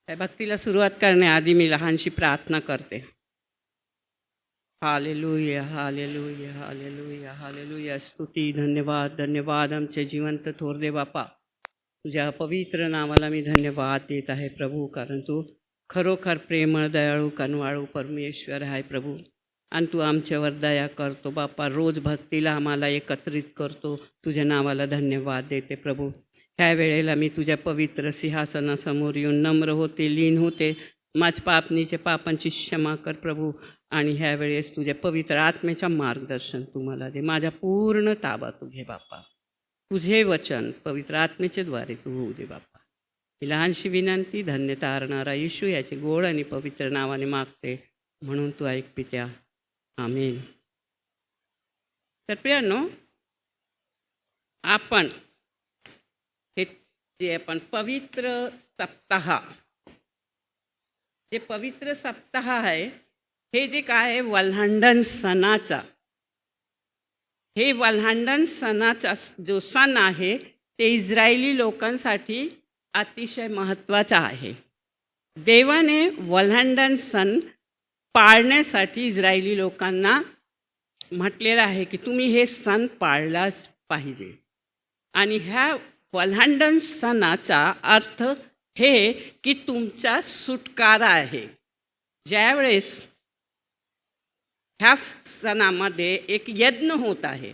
त्या भक्तीला सुरुवात करण्याआधी मी लहानशी प्रार्थना करते. Hallelujah, hallelujah, hallelujah, hallelujah. स्तुती, धन्यवाद, धन्यवाद आमचे जिवंत थोरदे बापा. तुझ्या पवित्र नावाला मी धन्यवाद देत आहे प्रभू, कारण तू खरोखर प्रेमळ, दयाळू, कनवाळू परमेश्वर आहे प्रभू. आणि तू आमच्यावर दया करतो बापा. रोज भक्तीला आम्हाला एकत्रित करतो. तुझ्या नावाला धन्यवाद देते प्रभू. ह्या वेळेला मी तुझ्या पवित्र सिंहासनासमोर येऊन नम्र होते, लीन होते. माझ्या पापांची क्षमा कर प्रभू. आणि ह्या वेळेस तुझ्या पवित्र आत्म्याच्या मार्गदर्शन तू मला दे. माझा पूर्ण ताबा तू घे बापा. तुझे वचन पवित्र आत्म्याच्या द्वारे तू होऊ दे बापा. ही लहानशी विनंती धन्य तारणारा येशू याचे गोड आणि पवित्र नावाने मागते, म्हणून तू ऐक पित्या. आमेन. तर प्रियांनो, आपण हे जे आपण पवित्र सप्ताह, जे पवित्र सप्ताह आहे, हे जे काय आहे वल्हांडण सणाचा, हे वल्हांडण सणाचा जो सण आहे ते इस्रायली लोकांसाठी अतिशय महत्त्वाचा आहे. देवाने वल्हांडण सण पाळण्यासाठी इस्रायली लोकांना म्हटलेलं आहे की तुम्ही हे सण पाळलाच पाहिजे. आणि ह्या वल्हांडण सणाचा अर्थ हे की तुमचा सुटकारा आहे. ज्यावेळेस ह्या सणामध्ये एक यज्ञ होत आहे,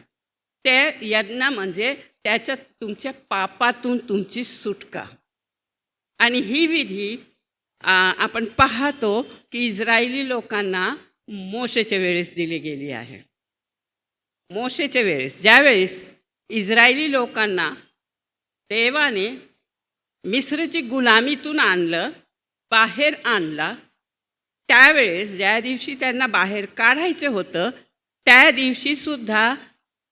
त्या यज्ञ म्हणजे त्याच्यात तुमच्या पापातून तुमची सुटका. आणि ही विधी आपण पाहतो की इस्रायली लोकांना मोशेच्या वेळेस दिली गेली आहे. मोशेच्या वेळेस ज्यावेळेस इस्रायली लोकांना देवाने मिस्रची गुलामीतून बाहेर आणला, त्यावेळेस ज्या दिवशी त्यांना बाहेर काढायचं होतं त्या दिवशीसुद्धा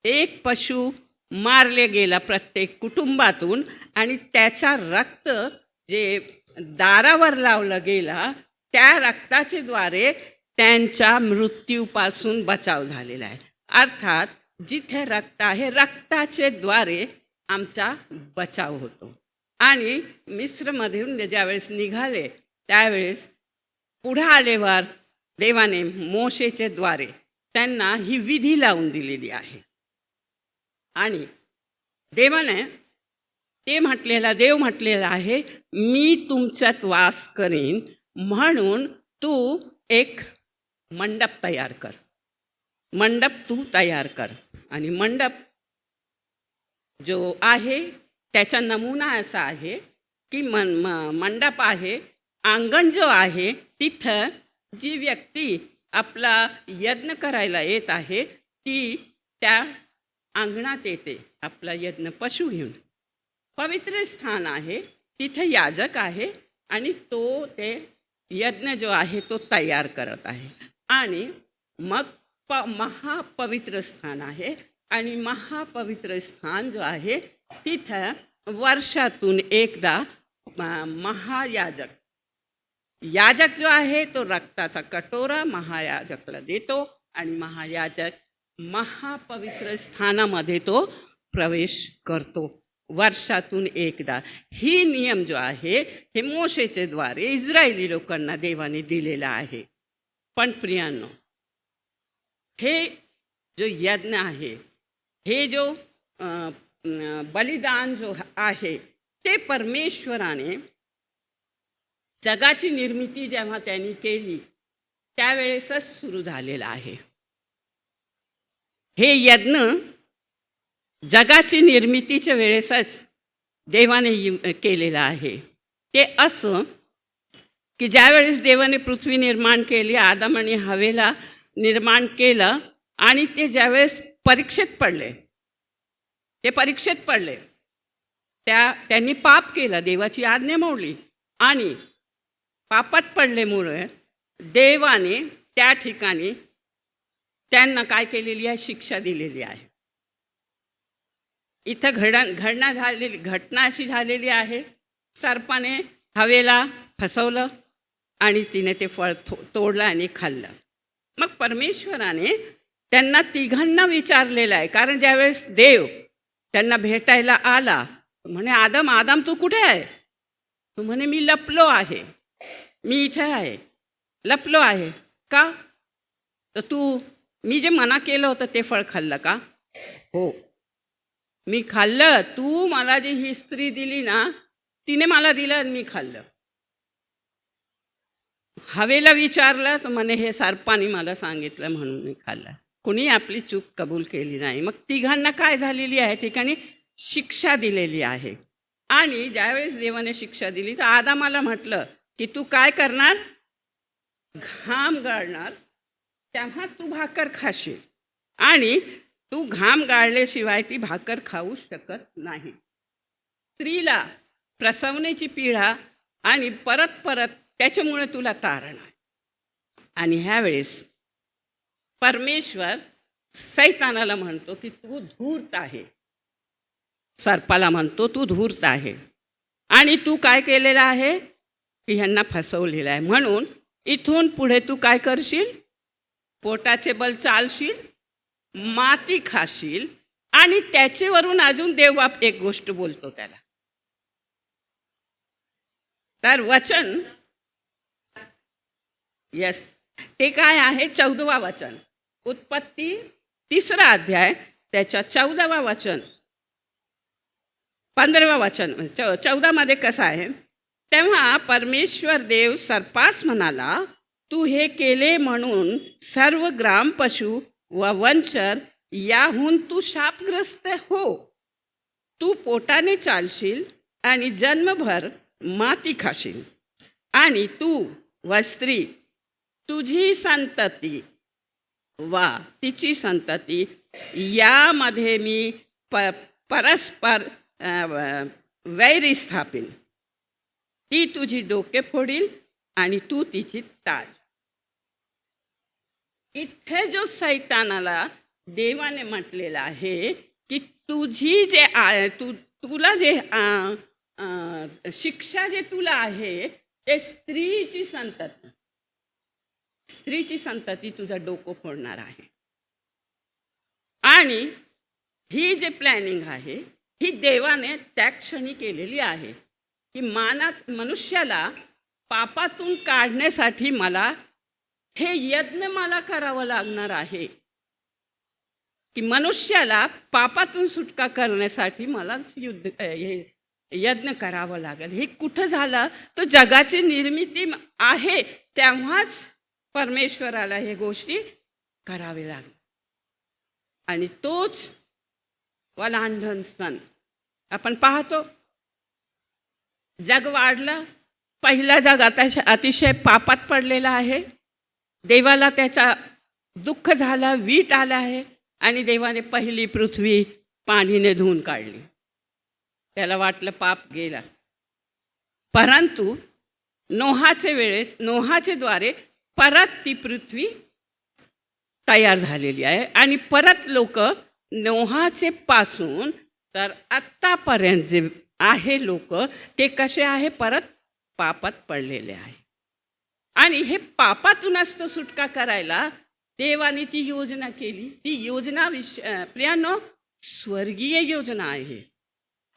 एक पशु मारले गेला प्रत्येक कुटुंबातून. आणि त्याचा रक्त जे दारावर लावलं गेला, त्या रक्ताच्या द्वारे त्यांच्या मृत्यूपासून बचाव झालेला आहे. अर्थात जिथे रक्त आहे, रक्ताचे द्वारे आमचा बचाव होतो. आणि मिस्रमधून ज्यावेळेस निघाले त्यावेळेस पुढे आल्यावर देवाने मोशेच्या द्वारे त्यांना ही विधी लावून दिलेली आहे. आणि देवाने देव म्हटलेला आहे, मी तुमच्यात वास करीन, म्हणून तू एक मंडप तयार कर. मंडप तू तयार कर. आणि मंडप जो आहे त्याचा नमुना असा आहे की मंडप आहे, अंगण जो आहे तिथं जी व्यक्ती आपला यज्ञ करायला येत आहे ती त्या अंगणात येते आपला यज्ञ पशु घेऊन. पवित्र स्थान आहे, तिथे याजक आहे आणि तो ते यज्ञ जो आहे तो तयार करत आहे. आणि मग महापवित्र स्थान आहे. आणि महापवित्र स्थान जो आहे तिथं वर्षातून एकदा याजक जो आहे तो रक्ताचा कटोरा महायाजकला देतो आणि महायाजक महापवित्र स्थानामध्ये तो प्रवेश करतो वर्षातून एकदा. ही नियम जो आहे हे मोशेच्या द्वारे इस्रायली लोकांना देवाने दिलेला आहे. पण प्रियांनो, हे जो यज्ञ आहे, हे जो बलिदान जो आहे ते परमेश्वराने जगाची निर्मिती जेव्हा त्यांनी केली त्यावेळेसच सुरू झालेला आहे. हे यज्ञ जगाची निर्मितीच्या वेळेसच देवाने केलेलं आहे. ते असं की ज्यावेळेस देवाने पृथ्वी निर्माण केली, आदम आणि हवेला निर्माण केलं, आणि ते ज्यावेळेस परीक्षेत पडले, त्यांनी पाप केलं, देवाची आज्ञा मोडली, आणि पापात पडल्यामुळे देवाने त्या ठिकाणी त्यांना काय केलेली आहे, शिक्षा दिलेली आहे. इथं घटना अशी झालेली आहे, सर्पाने हवेला फसवलं आणि तिने ते फळ तोडलं आणि खाल्लं. मग परमेश्वराने त्यांना तिघांना विचारलेलं आहे, कारण ज्यावेळेस देव त्यांना भेटायला आला म्हणे, आदम तू कुठे आहे? तो म्हणे, मी लपलो आहे. मी इथे आहे, लपलो आहे का? तर तू मी जे मना केलं होतं ते फळ खाल्लं का? हो, मी खाल्लं. तू मला जी ही स्त्री दिली ना, तिने मला दिलं आणि मी खाल्लं. हवेला विचारलं तर म्हणे हे सर्पाने मला सांगितलं म्हणून मी खाल्लं. कुणी आपली चूक कबूल केली नाही. मग तिघांना काय झालेली आहे? ठिकाणी शिक्षा दिलेली आहे. आणि ज्यावेळेस देवाने शिक्षा दिली तर आदामाला म्हटलं की तू काय करणार? घाम गाळणार, तेव्हा तू भाकर खाशील. आणि तू घाम गाळल्याशिवाय ती भाकर खाऊ शकत नाही. स्त्रीला प्रसवण्याची पीडा आणि परत परत त्याच्यामुळे तुला तारण आहे. आणि ह्यावेळेस परमेश्वर सैतानाला म्हणतो की तू धूर्त आहे. सर्पाला म्हणतो तू धूर्त आहे आणि तू काय केलेलं आहे की ह्यांना फसवलेलं आहे. म्हणून इथून पुढे तू काय करशील? पोटाचे बल चालशील, माती खाशील. आणि त्याच्यावरून अजून देवबाप एक गोष्ट बोलतो त्याला. तर वचन यस ते काय आहे? 14वा वचन, उत्पत्ती 3रा अध्याय त्याच्या 14वा वचन, 15वा वचन. 14मध्ये कसं आहे? तेव्हा परमेश्वर देव सर्पास म्हणाला, तू हे केले म्हणून सर्व ग्राम पशु व वंशर याहून तू शापग्रस्त हो. तू पोटाने चालशील आणि जन्मभर माती खाशील. आणि तू व स्त्री, तुझी संतती वा तिची संतती यामध्ये मी परस्पर वैरी स्थापिन. ती तुझी डोके फोडील आणि तू तिची ताज. इथे जो सैतानाला देवाने म्हटलेला आहे की तुझी जे तुला जे शिक्षा जे तुला आहे ते स्त्रीची संतती तुझं डोकं फोडणार आहे. आणि ही जे प्लॅनिंग आहे ही देवाने त्या क्षणी केलेली आहे की मनुष्याला पापातून काढण्यासाठी हे यज्ञ करावं लागणार आहे. की मनुष्याला पापातून सुटका करण्यासाठी मला यज्ञ करावं लागेल. हे कुठं झालं? तो जगाची निर्मिती आहे तेव्हाच परमेश्वराला हे गोष्टी करावे लागतात. आणि तोच वलांडन सण आपण पाहतो. जग वाढलं, पहिला जग आता अतिशय पापात पडलेला आहे. देवाला त्याचा दुःख झालं, वीट आला आहे. आणि देवाने पहिली पृथ्वी पाणीने धुवून काढली. त्याला वाटलं पाप गेला. परंतु नोहाचे द्वारे परत ती पृथ्वी तयार झालेली आहे. आणि परत लोक नोहाचे पासून तर आत्तापर्यंत जे आहे लोक ते कसे आहे? परत पापात पडलेले आहे. आणि हे पापातूनच तो सुटका करायला देवाने ती योजना केली. ती योजना प्रियानो स्वर्गीय योजना आहे.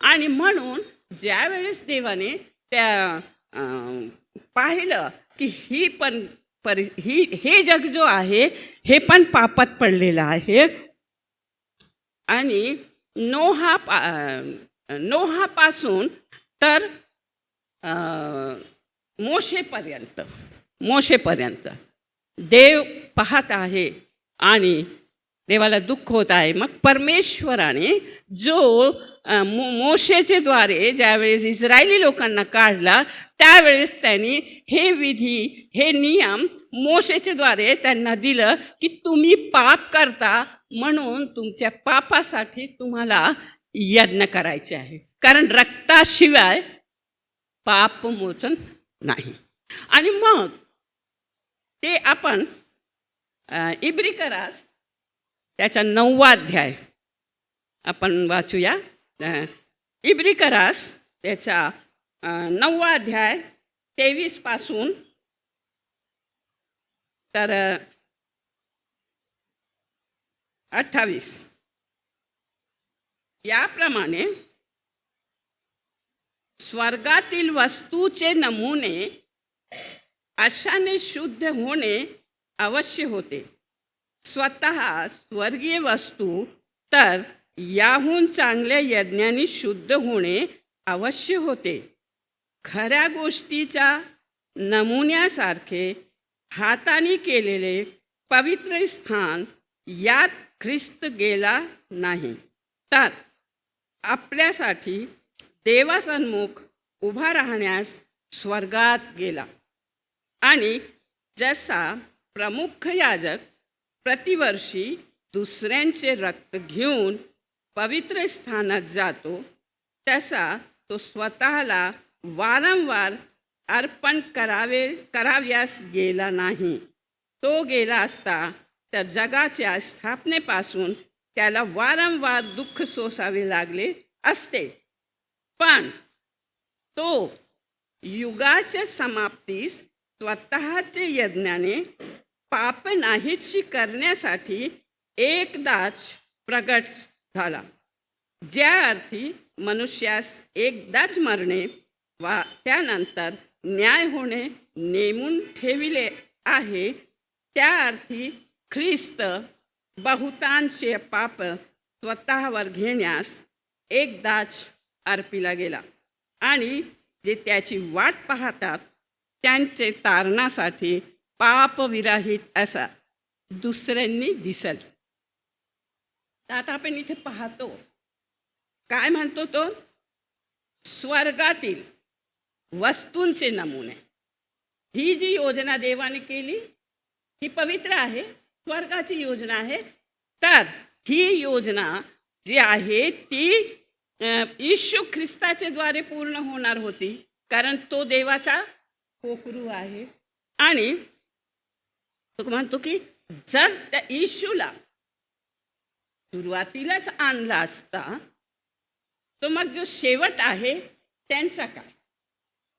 आणि म्हणून ज्यावेळेस देवाने त्या पाहिलं की हे जग जो आहे हे पण पापात पडलेलं आहे. आणि नोहापासून तर मोशेपर्यंत देव पाहत आहे आणि देवाला दुःख होत आहे. मग परमेश्वराने जो मोशेचे द्वारे ज्यावेळेस इस्रायली लोकांना काढला त्यावेळेस त्यांनी हे विधी, हे नियम मोशेचे द्वारे त्यांना दिलं की तुम्ही पाप करता म्हणून तुमच्या पापासाठी तुम्हाला यज्ञ करायचे आहे. कारण रक्ताशिवाय पापमोचन नाही. आणि मग ते आपण इब्रिकरास त्याचा 9वा अध्याय आपण वाचूया. इब्रिकरास त्याचा 9वा अध्याय 23 पासून तर 28 याप्रमाणे स्वर्गातील वस्तूचे नमुने अशाने शुद्ध होणे अवश्य होते. स्वतः स्वर्गीय वस्तू तर याहून चांगल्या यज्ञाने शुद्ध होणे अवश्य होते. खऱ्या गोष्टीच्या नमुन्यासारखे हाताने केलेले पवित्र स्थान यात ख्रिस्त गेला नाही, तर आपल्यासाठी देवासन्मुख उभा राहण्यास स्वर्गात गेला. आणि जसा प्रमुख याजक प्रतिवर्षी दुसऱ्यांचे रक्त घेऊन पवित्र स्थानात जातो, तसा तो स्वतःला वारंवार अर्पण कराव्यास गेला नाही. तो गेला असता तर जगाच्या स्थापनेपासून त्याला वारंवार दुःख सोसावे लागले असते. पण तो युगाच्या समाप्तीस स्वतःचे यज्ञाने पाप नाहीशी करण्यासाठी एकदाच प्रगट झाला. ज्या अर्थी मनुष्यास एकदाच मरणे वा त्यानंतर न्याय होणे नेमून ठेविले आहे, त्या अर्थी ख्रिस्त बहुतांचे पाप स्वतःवर घेण्यास एकदाच अर्पिला गेला आणि जे त्याची वाट पाहतात त्यांचे तारणासाठी पापविरहित असा दुसऱ्यांनी दिसल. आता आपण इथे पाहतो काय म्हणतो तो, स्वर्गातील वस्तूंचे नमुने. ही जी योजना देवाने केली ही पवित्र आहे, स्वर्गाची योजना आहे. तर ही योजना जी आहे ती येशू ख्रिस्ताच्या द्वारे पूर्ण होणार होती, कारण तो देवाचा कोकरू आहे. आणि तो म्हणतो की जर त्या येशूला सुरुवातीलाच आणला असता तो मग जो शेवट आहे त्यांचा काय.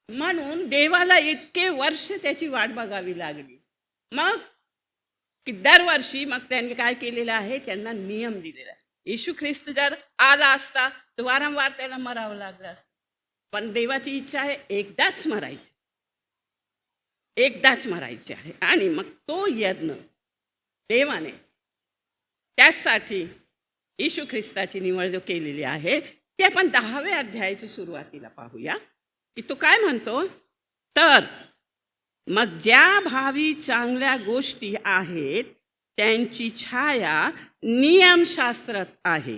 म्हणून देवाला इतके वर्ष त्याची वाट बघावी लागली. मग दरवर्षी मग त्यांनी काय केलेलं आहे, त्यांना नियम दिलेला आहे. येशू ख्रिस्त जर आला असता तर वारंवार त्याला मरावं लागलं असतं. पण देवाची इच्छा आहे एकदाच मरायची, एकदाच मरायचे आहे. आणि मग तो यज्ञ देवाने त्यासाठी येशू ख्रिस्ताची निवड जो केलेली आहे ते आपण 10व्या अध्यायाच्या सुरुवातीला पाहूया की तो काय म्हणतो. तर मग ज्या भावी चांगल्या गोष्टी आहेत त्यांची छाया नियमशास्त्रात आहे,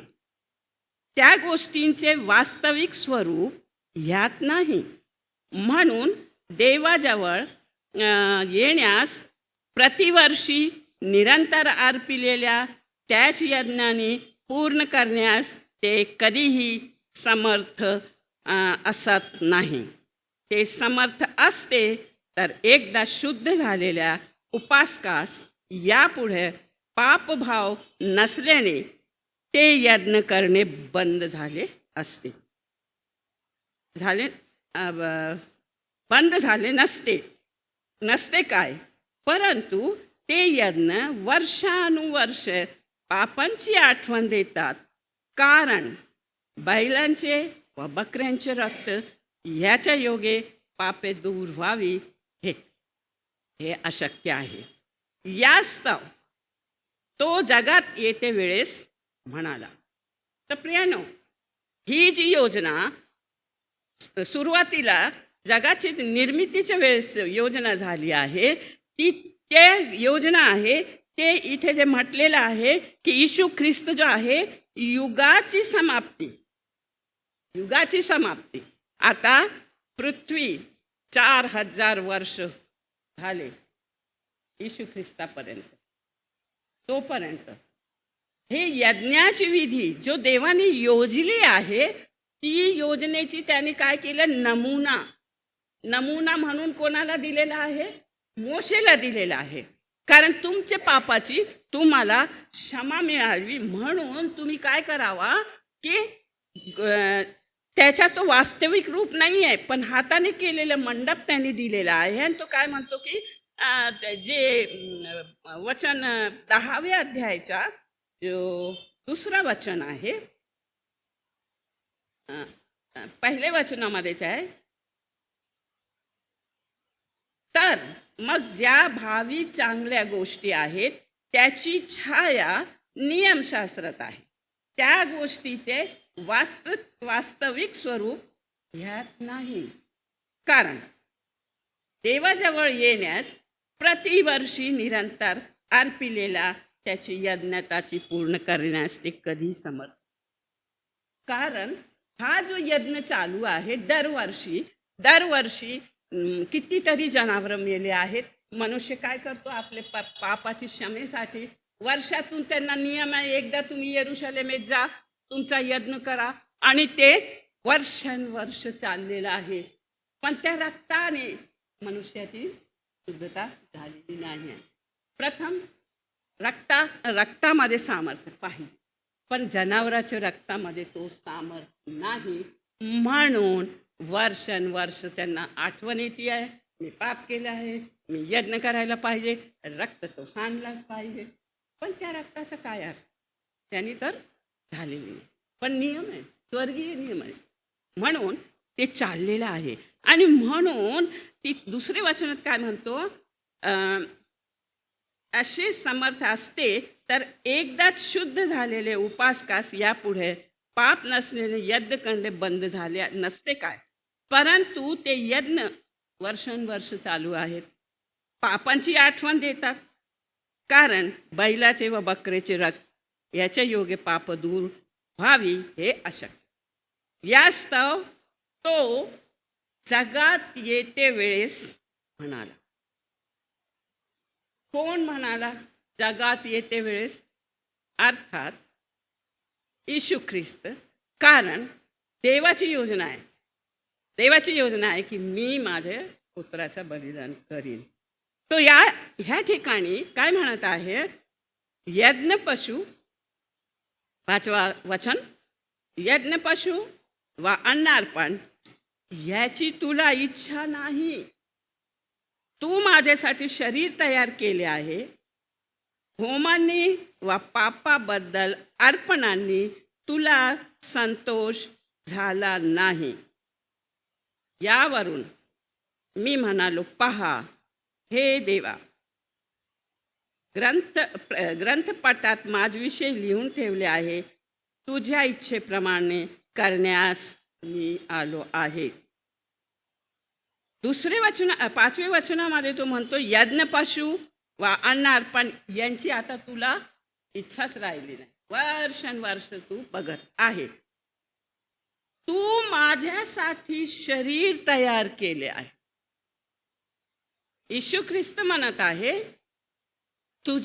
त्या गोष्टींचे वास्तविक स्वरूप ह्यात नाही. म्हणून देवाजवळ येण्यास प्रतिवर्षी निरंतर अर्पिलेल्या त्याच यज्ञाने पूर्ण करण्यास ते कधीही समर्थ असत नाही. ते समर्थ असते तर एकदा शुद्ध झालेल्या उपासकास यापुढे पापभाव नसल्याने ते यज्ञ करणे बंद झाले असते, बंद झाले नसते काय, परंतु ते यज्ञ वर्षानुवर्ष पापांची आठवण देतात. कारण बैलांचे व बकऱ्यांचे रक्त ह्याच्या योगे पापे दूर व्हावी हे अशक्य आहे. यास्तव तो जगात येते वेळेस म्हणाला. तर प्रियानो, ही जी योजना सुरुवातीला जगाची निर्मितीच्या वेळेस योजना झाली आहे, ती त्या योजना आहे ते इथे जे म्हटलेलं आहे की येशू ख्रिस्त जो आहे युगाची समाप्ती. आता पृथ्वी 4000 वर्ष झाले येशू ख्रिस्तापर्यंत. तोपर्यंत हे यज्ञाची विधी जो देवाने योजली आहे ती योजनेची त्याने काय केलं, नमुना म्हणून कोणाला दिलेला आहे, मोशेला दिलेला आहे. कारण तुमच्या पापाची तुम्हाला क्षमा मिळावी म्हणून तुम्ही काय करावा की त्याचा तो वास्तविक रूप नाही आहे पण हाताने केलेलं मंडप त्यांनी दिलेला आहे. आणि तो काय म्हणतो की जे वचन 10व्या अध्यायाचा जो दुसरा वचन आहे, पहिल्या वचनामध्येच आहे, तर मग ज्या भावी चांगल्या गोष्टी आहेत त्याची छाया नियमशास्त्रात आहे. त्या गोष्टीचे वास्तविक स्वरूप ह्यात नाही. कारण देवाजवळ येण्यास प्रतिवर्षी निरंतर अर्पिलेला त्याची यज्ञताची पूर्ण करण्यास ते कधी समर्थ. कारण हा जो यज्ञ चालू आहे दरवर्षी कितीतरी जनावरं मेले आहेत. मनुष्य काय करतो, आपले पापाची क्षमेसाठी वर्षातून त्यांना नियम आहे, एकदा तुम्ही यरूशलेमेत जा, तुमचा यज्ञ करा, आणि ते वर्षानुवर्ष चाललेलं आहे. पण त्या रक्ताने मनुष्याची शुद्धता झालेली नाही आहे. प्रथम रक्तामध्ये सामर्थ्य पाहिजे, पण जनावराच्या रक्तामध्ये तो सामर्थ्य नाही. म्हणून वर्षानुवर्ष त्यांना आठवण येते आहे, मी पाप केलं आहे, मी यज्ञ करायला पाहिजे, रक्त तो सांडलाच पाहिजे. पण त्या रक्ताचं काय अर्थ, त्याने तर झालेली नाही. पण नियम आहे, स्वर्गीय नियम आहे, म्हणून ते चाललेलं आहे. आणि म्हणून ती दुसरे वचनात काय म्हणतो, असे समर्थ असते तर एकदाच शुद्ध झालेले उपासकास यापुढे पाप नसलेले यज्ञ करणे बंद झाले नसते काय. परंतु ते यज्ञ वर्षानुवर्ष चालू आहेत, पापांची आठवण देतात. कारण बैलाचे व बकरेचे रक्त याच्या योगे पाप दूर व्हावी हे अशक्य. यास्तव तो जगात येते वेळेस म्हणाला. कोण म्हणाला जगात येते वेळेस? अर्थात येशू ख्रिस्त. कारण देवाची योजना आहे की मी माझ्या पुत्राचं बलिदान करीन. तो ह्या ठिकाणी काय म्हणत आहे, यज्ञ पशु, 5वा वचन, यज्ञ पशु व अन्नार्पण याची तुला इच्छा नाही. तू माझ्यासाठी शरीर तयार केले आहे. होमांनी व पापाबद्दल अर्पणांनी तुला संतोष झाला नाही. यावरून मी म्हणालो, पहा हे देवा, ग्रंथपटात माझ्याविषयी लिहून ठेवले आहे, तुझ्या इच्छेप्रमाणे करण्यास मी आलो आहे. दुसरे वचन 5वे वचनामध्ये तो म्हणतो, यज्ञ पशु व अन्नार्पण यांची आता तुला इच्छाच राहिली नाही. वर्षानुवर्ष तू बघत आहे. तू माझ्यासाठी शरीर तयार केले आहे. येशू ख्रिस्त म्हणत आहे, तू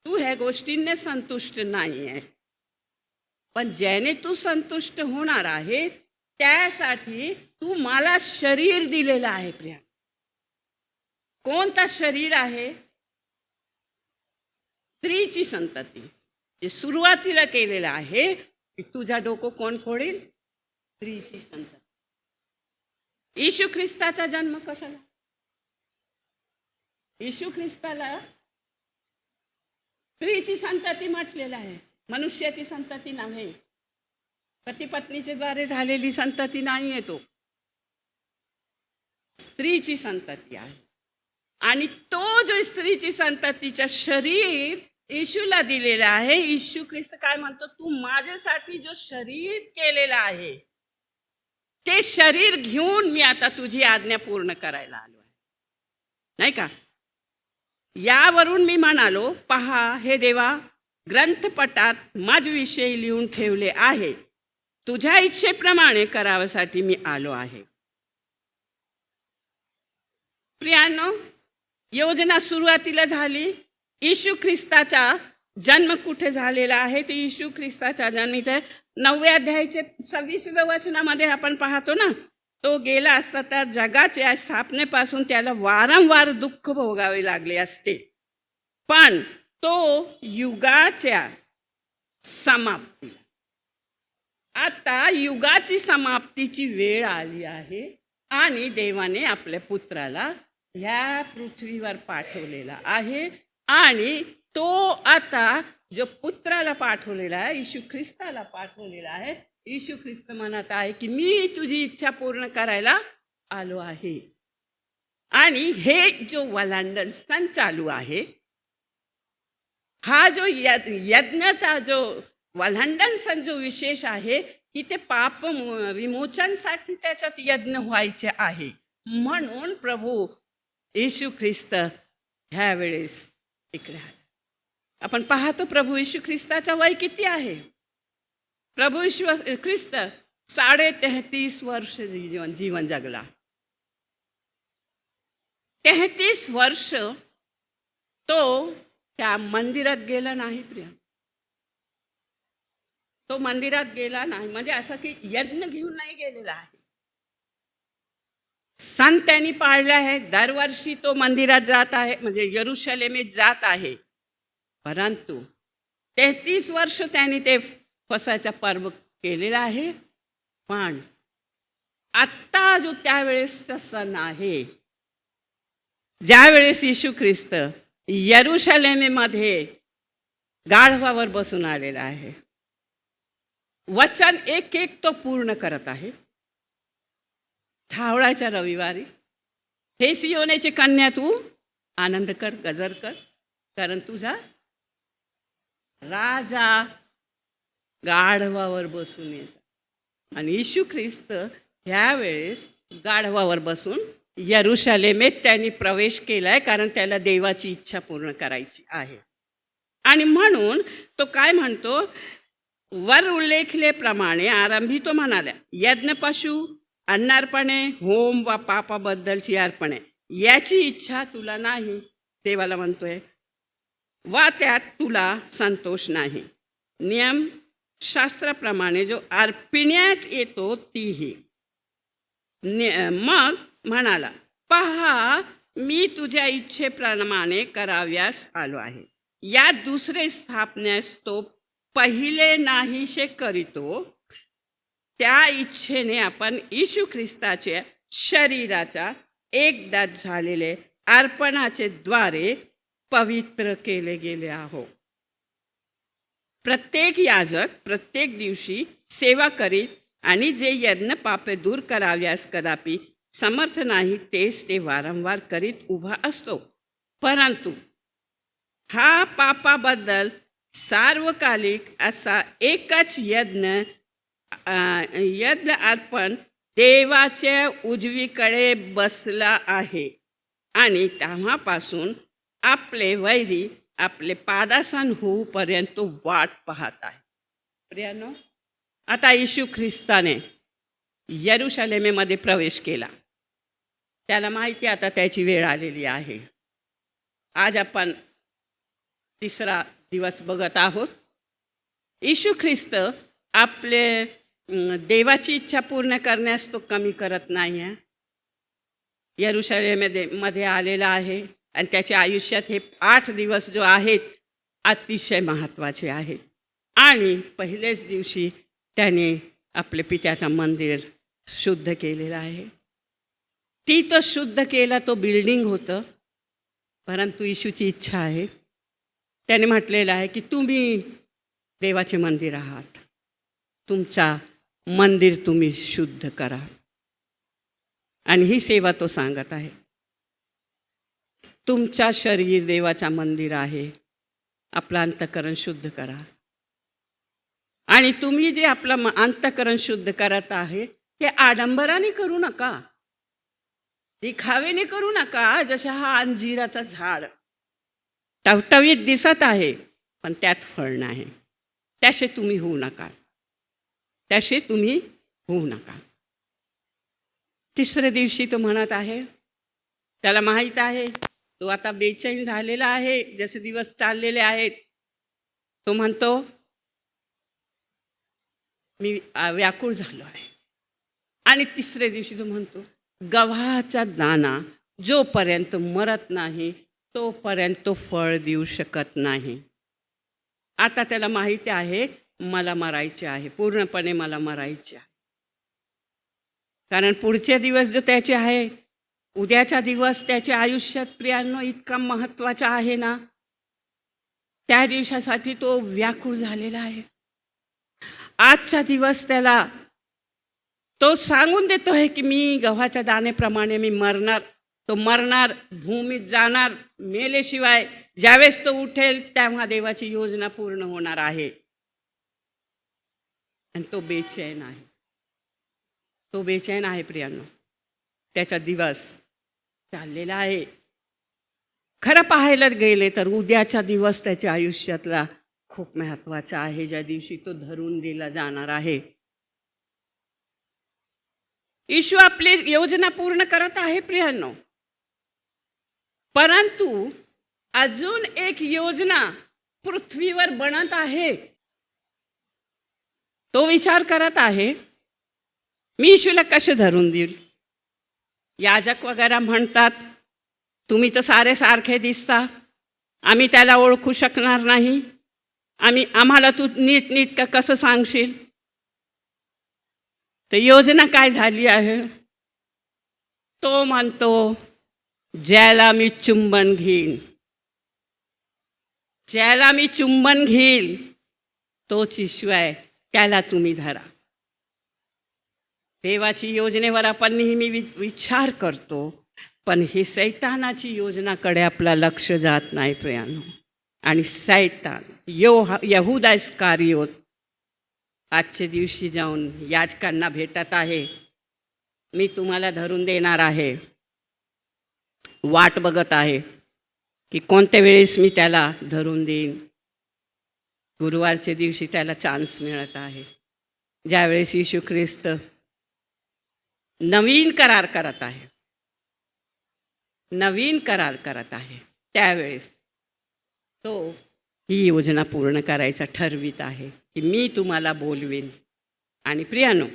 ह्या गोष्टींनी संतुष्ट नाही आहे, पण ज्याने तू संतुष्ट होणार आहे त्यासाठी तू मला शरीर दिलेलं आहे. प्रिया, कोणता शरीर आहे? स्त्रीची संतती. जे सुरुवातीला केलेलं आहे की तुझा डोकं कोण फोडेल? स्त्रीची संतती. येशू ख्रिस्ताचा जन्म कशाला? येशू ख्रिस्ताला स्त्रीची संतती म्हटलेलं आहे, मनुष्याची संतती नव्हे. पती पत्नीचे द्वारे झालेली संतती नाही आहे, तो स्त्रीची संतती आहे. आणि तो जो स्त्रीची संततीचा शरीर येशूला दिलेला आहे, येशू ख्रिस्त काय म्हणतो, तू माझ्यासाठी जो शरीर केलेला आहे ते शरीर घेऊन मी आता तुझी आज्ञा पूर्ण करायला आलो आहे, नाही का. यावरून मी म्हणालो, पहा हे देवा, ग्रंथपटात माझ्याविषयी लिहून ठेवले आहे, तुझ्या इच्छेप्रमाणे करावसाठी मी आलो आहे. प्रियानो, योजना सुरुवातीला झाली. येशू ख्रिस्ताचा जन्म कुठे झालेला आहे? ते येशू ख्रिस्ताचा जन्म इथे 9व्या अध्यायाचे 26व्या वचनामध्ये आपण पाहतो ना. तो गेला असता तर जगाच्या स्थापनेपासून त्याला वारंवार दुःख भोगावे लागले असते, पण तो युगाच्या समाप्ती, आता युगाची समाप्तीची वेळ आली आहे आणि देवाने आपल्या पुत्राला ह्या पृथ्वीवर पाठवलेला आहे. आणि तो आता जो पुत्राला पाठवलेला आहे, येशू ख्रिस्ताला पाठवलेला आहे, येशू ख्रिस्त म्हणत आहे की मी तुझी इच्छा पूर्ण करायला आलो आहे. आणि हे जो वलांडन सण चालू आहे, हा जो यज्ञाचा जो वल्हांडण सण जो विशेष आहे की ते पाप विमोचनसाठी त्याच्यात यज्ञ व्हायचे आहे. म्हणून प्रभू येशू ख्रिस्त ह्यावेळेस इकडे आले. आपण पाहतो प्रभू येशू ख्रिस्ताचा वय किती आहे. प्रभू येशू ख्रिस्त 33.5 वर्ष जीवन जगला. 33 वर्ष तो त्या मंदिरात गेला नाही प्रिय. तो मंदिरात गेला नाही म्हणजे असं की यज्ञ घेऊन नाही गेलेला आहे. सण त्यांनी पाळले आहे. दरवर्षी तो मंदिरात जात आहे, म्हणजे यरुशलेमेत जात आहे. परंतु 33 वर्ष त्यांनी ते फसाचा पर्व केलेला आहे. पण आत्ता जो त्यावेळेसचा सण आहे, ज्यावेळेस येशू ख्रिस्त यरुशलेमेमध्ये गाढवावर बसून आलेला आहे, वचन एक एक तो पूर्ण करत आहे. ठावळाच्या रविवारी हे सियोनेची कन्या तू आनंद कर, गजर कर, कारण तुझा राजा गाढवावर बसून येत. आणि येशू ख्रिस्त ह्यावेळेस गाढवावर बसून यरुशलेमेत त्यांनी प्रवेश केलाय, कारण त्याला देवाची इच्छा पूर्ण करायची आहे. आणि म्हणून तो काय म्हणतो, वर उल्लेखल्याप्रमाणे आरंभी तो म्हणाला, यज्ञ पशु अन्नार्पणे होम वा पापाबद्दलची अर्पणे याची इच्छा तुला नाही, देवाला म्हणतोय, वा त्यात तुला संतोष नाही. नियम शास्त्राप्रमाणे जो अर्पिण्यात येतो तीही. मग म्हणाला, पहा मी तुझ्या इच्छेप्रमाणे कराव्यास आलो आहे. या दुसरे स्थापण्यास तो पहिले नाहीसे करीतो. त्या इच्छेने आपण येशू ख्रिस्ताच्या शरीराचा एकदाच झालेले अर्पणाचे द्वारे पवित्र केले गेले आहो. प्रत्येक याजक प्रत्येक दिवशी सेवा करीत आणि जे यज्ञ पापे दूर कराव्यास कदापि समर्थ नाही, तेच ते वारंवार करीत उभा असतो. परंतु हा पापाबद्दल सार्वकालिक असा एकच यज्ञ अर्पण देवाच्या उजवीकडे बसला आहे. आणि तेव्हापासून आपले वैरी आपले पादासन होऊपर्यंत वाट पाहत आहे. प्रियानो, आता येशू ख्रिस्ताने यरुशलेमेमध्ये प्रवेश केला. त्याला माहिती आता त्याची वेळ आलेली आहे. आज आपण तिसरा दिवस बघत आहोत. येशू ख्रिस्त आपले देवाची इच्छा पूर्ण करण्यास तो कमी करत नाही आहे. यरुशलेमेमध्ये आलेला आहे आणि त्याच्या आयुष्यात हे 8 दिवस जो आहेत अतिशय महत्त्वाचे आहेत. आणि पहिलेच दिवशी त्याने आपले पित्याचं मंदिर शुद्ध केलेलं आहे. ती तो शुद्ध केला, तो बिल्डिंग होतं. परंतु येशूची इच्छा आहे, त्याने म्हटलेलं आहे की तुम्ही देवाचे मंदिर आहात, तुमचा मंदिर तुम्ही शुद्ध करा. आणि ही सेवा तो सांगत आहे. तुमचा शरीर देवाचा मंदिर आहे, आपलं अंतःकरण शुद्ध करा. आणि तुम्ही जे आपलं अंतःकरण शुद्ध करत आहे हे आडंबराने करू नका, दिखावेने करू नका. जसा हा अंजिराचा झाड टवटवीत दिसत आहे पण त्यात फळ नाही, त्याचे तुम्ही होऊ नका, त्याचे तुम्ही होऊ नका. तिसऱ्या दिवशी तो म्हणत आहे, त्याला माहीत आहे तो आता बेचैन झालेला आहे, जसे दिवस चाललेले आहेत. तो म्हणतो मी व्याकुळ झालो आहे. आणि तिसऱ्या दिवशी तो म्हणतो, गव्हाचा दाणा जोपर्यंत मरत नाही तोपर्यंत तो फळ देऊ शकत नाही. आता त्याला माहिती आहे मला मरायचे आहे, पूर्णपणे मला मरायचे आहे. कारण पुढचे दिवस जो त्याचे आहे, उद्याचा दिवस त्याच्या आयुष्यात प्रियांनो इतका महत्त्वाचा आहे ना, त्या दिवसासाठी तो व्याकुळ झालेला आहे. आजचा दिवस त्याला तो सांगून देतो आहे की मी गव्हाच्या दाण्याप्रमाणे मी मरणार, तो मरणार, भूमीत जाणार, मेल्याशिवाय ज्यावेळेस तो उठेल तेव्हा देवाची योजना पूर्ण होणार आहे. आणि तो बेचैन आहे, तो बेचैन आहे प्रियांनो. त्याचा दिवस चाललेला आहे. खरं पाहायला गेले तर उद्याचा दिवस त्याच्या आयुष्यातला खूप महत्त्वाचा आहे, ज्या दिवशी तो धरून दिला जाणार आहे. येशू आपली योजना पूर्ण करत आहे प्रियांनो, परंतु अजून एक योजना पृथ्वीवर बनत आहे. तो विचार करत आहे, मी येशूला कसे धरून देईल. याजक वगैरे म्हणतात, तुम्ही तर सारे सारखे दिसता, आम्ही त्याला ओळखू शकणार नाही, आम्हाला तू नीट कसं सांगशील. तर योजना काय झाली आहे. तो म्हणतो, ज्याला मी चुंबन घेईन, ज्याला मी चुंबन घेईल तोच येशू आहे, त्याला तुम्ही धरा. देवाची योजनेवर आपण नेहमी विचार करतो, पण ही सैतानाची योजनाकडे आपला लक्ष जात नाही प्रियांनो. आणि सैतान यहूदा इस्कारियोत आजच्या दिवशी जाऊन याजकांना भेटत आहे, मी तुम्हाला धरून देणार आहे. वाट बघत आहे की कोणत्या वेळेस मी त्याला धरून देईन. गुरुवारच्या दिवशी त्याला चान्स मिळत आहे, ज्यावेळेस येशू ख्रिस्त नवीन करार करत आहे, नवीन करार करत आहे, त्यावेळेस तो ही योजना पूर्ण करायचा ठरवित आहे की मी तुम्हाला बोलवीन. आणि प्रियानो,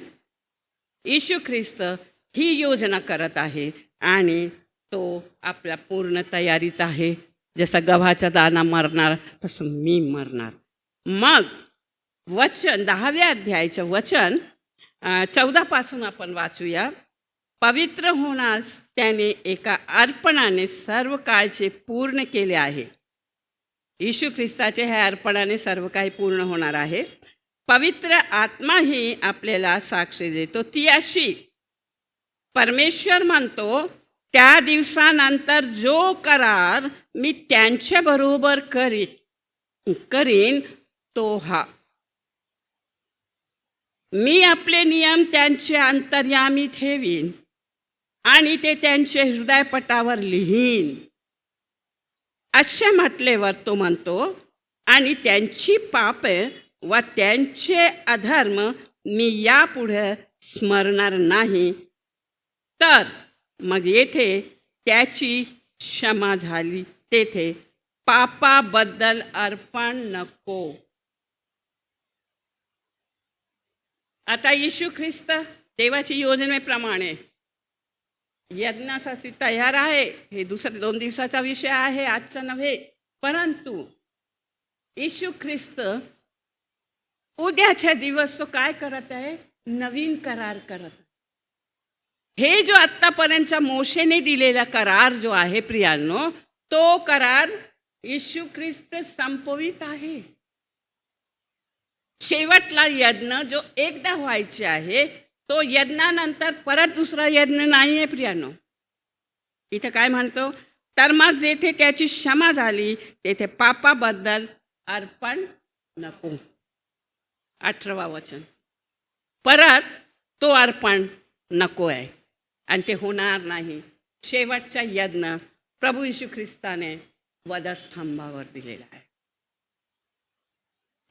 येशू ख्रिस्त ही योजना करत आहे आणि तो आपल्या पूर्ण तयारीत आहे. जसा गव्हाचा दाणा मरणार तसं मी मरणार. मग वचन 10व्या अध्यायाचं वचन 14 आपण वाचूया. पवित्र होण्यास त्याने एका अर्पणाने सर्व काळचे पूर्ण केले आहे. येशू ख्रिस्ताचे ह्या अर्पणाने सर्व काही पूर्ण होणार आहे. पवित्र आत्माही आपल्याला साक्ष देतो ती अशी, परमेश्वर म्हणतो, त्या दिवसानंतर जो करार मी त्यांच्याबरोबर करीन तो हा, मी आपले नियम त्यांचे अंतर्यामी ठेवीन आणि ते त्यांच्या हृदयपटावर लिहीन. असे म्हटल्यावर तो म्हणतो, आणि त्यांची पापे व त्यांचे अधर्म मी यापुढे स्मरणार नाही. तर मग येथे त्याची क्षमा झाली, तेथे पापाबद्दल अर्पण नको. आता येशू ख्रिस्त देवाची योजनेप्रमाणे यज्ञासाठी तयार आहे. हे 2 दिवसाचा विषय आहे, आजचा नव्हे. परंतु येशू ख्रिस्त उद्याच्या दिवस तो काय करत आहे, नवीन करार करत. हे जो आत्तापर्यंतचा मोशेने दिलेला करार जो आहे प्रियांनो, तो करार येशू ख्रिस्त संपवित आहे. शेवटला यज्ञ जो एकदा व्हायचे आहे, तो यज्ञानंतर परत दुसरा यज्ञ नाही आहे प्रियांनो. इथे काय म्हणतो, तर मग जेथे त्याची क्षमा झाली तेथे पापाबद्दल अर्पण नको. 18वा वचन, परत तो अर्पण नको आहे आणि ते होणार नाही. शेवटचा यज्ञ प्रभू येशू ख्रिस्ताने वधस्तंभावर दिलेला आहे.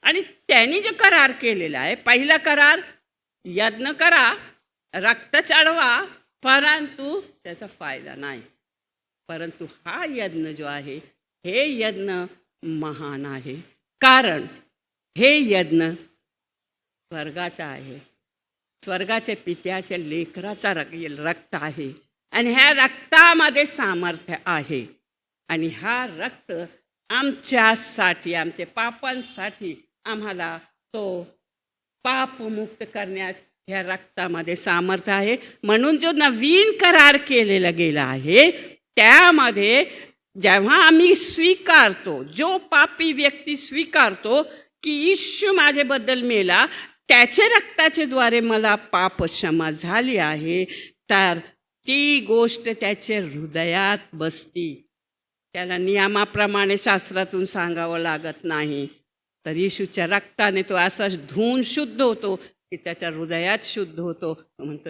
आणि त्यांनी जो करार केलेला आहे, पहिला करार, यज्ञ करा, रक्त चढवा, परंतु त्याचा फायदा नाही. परंतु हा यज्ञ जो आहे, हे यज्ञ महान आहे, कारण हे यज्ञ स्वर्गाचा आहे, स्वर्गाच्या पित्याच्या लेकराचा रक्त आहे. आणि ह्या रक्तामध्ये सामर्थ्य आहे. आणि हा रक्त आमच्यासाठी, आमच्या पापांसाठी, आम्हाला तो पापमुक्त करण्यास ह्या रक्तामध्ये सामर्थ्य आहे. म्हणून जो नवीन करार केलेला गेला आहे, त्यामध्ये जेव्हा आम्ही स्वीकारतो, जो पापी व्यक्ती स्वीकारतो की येशू माझ्याबद्दल मेला, त्याच्या रक्ताच्या द्वारे मला पाप क्षमा झाली आहे, तर ती गोष्ट त्याच्या हृदयात बसती. त्याला नियमाप्रमाणे शास्त्रातून सांगावं लागत नाही, तर येशूच्या रक्ताने तो असा धुवून शुद्ध होतो की त्याच्या हृदयात शुद्ध होतो. तो म्हणतो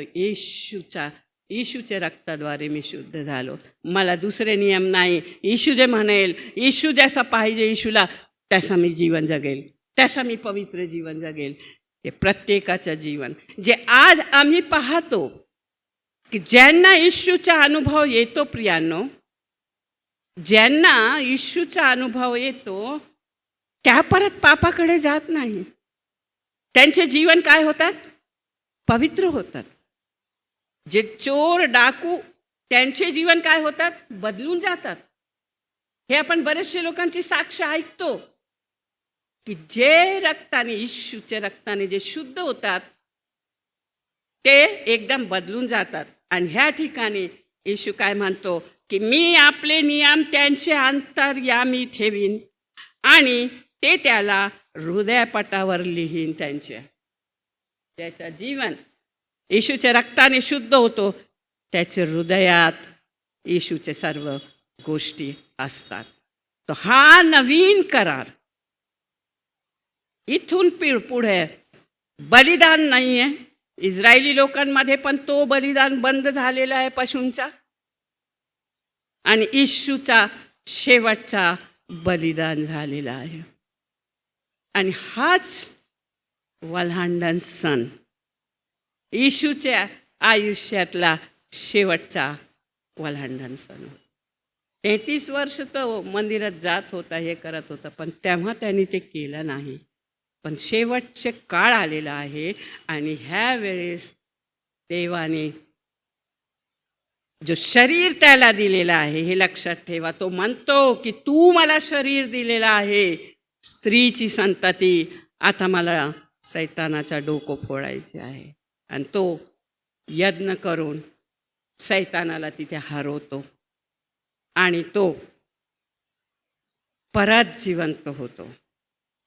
येशूच्या रक्ताद्वारे मी शुद्ध झालो, मला दुसरे नियम नाही. येशू जे म्हणेल, येशू जसा पाहिजे येशूला, तसा मी जीवन जगेल, तसा मी पवित्र जीवन जगेल. हे प्रत्येकाचं जीवन जे आज आम्ही पाहतो की ज्यांना येशूचा अनुभव येतो, प्रियांनो, ज्यांना येशूचा अनुभव येतो त्या परत पापाकडे जात नाही. त्यांचे जीवन काय होतात? पवित्र होतात. जे चोर डाकू, त्यांचे जीवन काय होतात? बदलून जातात. हे आपण बरेचशे लोकांची साक्ष ऐकतो की जे रक्ताने, येशूच्या रक्ताने जे शुद्ध होतात ते एकदम बदलून जातात. आणि ह्या ठिकाणी येशू काय म्हणतो की मी आपले नियम त्यांचे अंतर्यामी ठेवीन आणि ते त्याला हृदयपटावर लिहीन. त्याचं जीवन येशूच्या रक्ताने शुद्ध होतो, त्याच्या हृदयात येशूचे सर्व गोष्टी असतात. तो हा नवीन करार. इथून पुढे बलिदान नाही आहे. इस्रायली लोकांमध्ये पण तो बलिदान बंद झालेला आहे पशूंचा, आणि येशूचा शेवटचा बलिदान झालेला आहे. आणि हाच वल्हांडण सण, येशूच्या आयुष्यातला शेवटचा वल्हांडण सण. 33 वर्ष तो मंदिरात जात होता, हे करत होता, पण तेव्हा त्यांनी ते केलं नाही. पण शेवटचे काळ आलेला आहे आणि ह्या वेळेस देवाने जो शरीर त्याला दिलेला आहे, हे लक्षात ठेवा. तो म्हणतो की तू मला शरीर दिलेला आहे, स्त्रीची संतती, आता मला सैतानाचा डोकं फोडायचे आहे. आणि तो यज्ञ करून सैतानाला तिथे हरवतो आणि तो परत जिवंत होतो.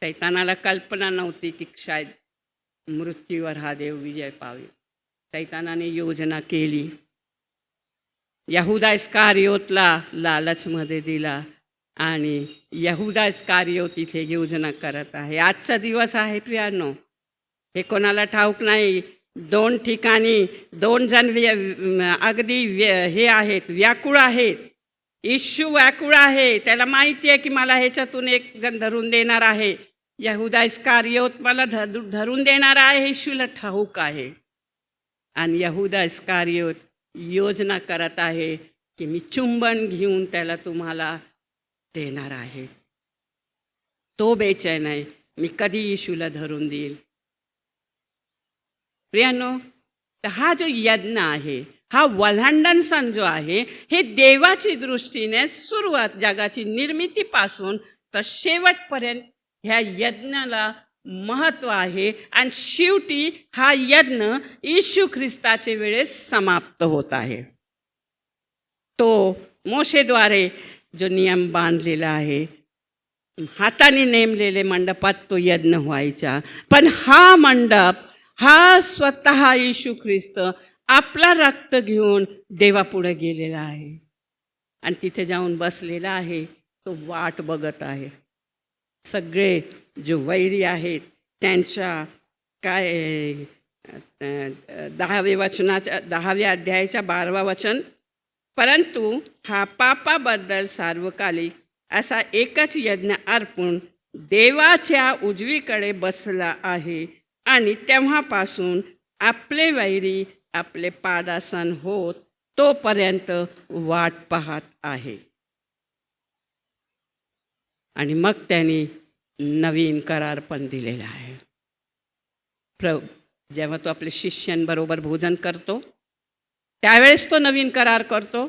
सैतानाला कल्पना नव्हती की शायद मृत्यूवर हा देव विजय पावेल. सैतानाने योजना केली, यहुदा इस्कारियोतला लालचमध्ये दिला आणि यहुदा इस्कारियोत इथे योजना करत आहे. आजचा दिवस आहे प्रियांनो, हे कोणाला ठाऊक नाही. 2 ठिकाणी 2 जण अगदी हे आहेत, व्याकुळ आहेत. येशू व्याकुळ आहे, त्याला माहिती आहे की मला ह्याच्यातून एक जण धरून देणार आहे. यहुदा इस्कारियोत मला धरून देणार आहे, येशूला ठाऊक आहे. आणि यहुदा इस्कारियोत योजना करत आहे की मी चुंबन घेऊन त्याला तुम्हाला देणार आहे. तो बेचैन आहे, मी कधी येशूला धरून देईल. प्रियांनो, तर हा जो यज्ञ आहे, हा वल्हांडण सण जो आहे, हे देवाची दृष्टीने सुरुवात जगाची निर्मितीपासून तर शेवटपर्यंत ह्या यज्ञाला महत्त्व आहे. आणि शेवटी हा यज्ञ येशू ख्रिस्ताच्या वेळेस समाप्त होत आहे. तो मोशेद्वारे जो नियम बांधलेला आहे, हाताने नेमलेले मंडपात तो यज्ञ व्हायचा. पण हा मंडप, हा स्वतः येशू ख्रिस्त आपला रक्त घेऊन देवापुढे गेलेला आहे आणि तिथे जाऊन बसलेला आहे. तो वाट बघत आहे. सगळे जो वैरी आहेत त्यांच्या काय 10व्या अध्यायाच्या 12वा वचन, परंतु हा पापाबद्दल सार्वकालिक असा एकच यज्ञ अर्पून देवाच्या उजवीकडे बसला आहे आणि तेव्हापासून आपले वैरी आपले पादासन होत तोपर्यंत वाट पाहत आहे. आणि मग त्यांनी नवीन करार पण दिलेला आहे. जेव्हा तो आपल्या शिष्यांबरोबर भोजन करतो त्यावेळेस तो नवीन करार करतो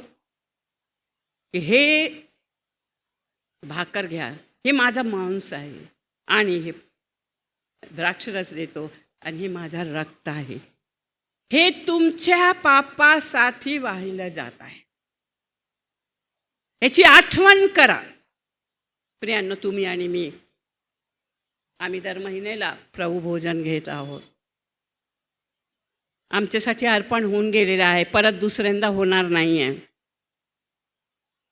की हे भाकर घ्या, हे माझा मांस आहे, आणि हे द्राक्षरस देतो आणि हे माझा रक्त आहे, हे तुमच्या पापासाठी वाहिलं जात आहे, याची आठवण करा. प्रियांनो, तुम्ही आणि मी, आम्ही दर महिन्याला प्रभू भोजन घेत आहोत. आमच्यासाठी अर्पण होऊन गेलेलं आहे, परत दुसऱ्यांदा होणार नाही आहे.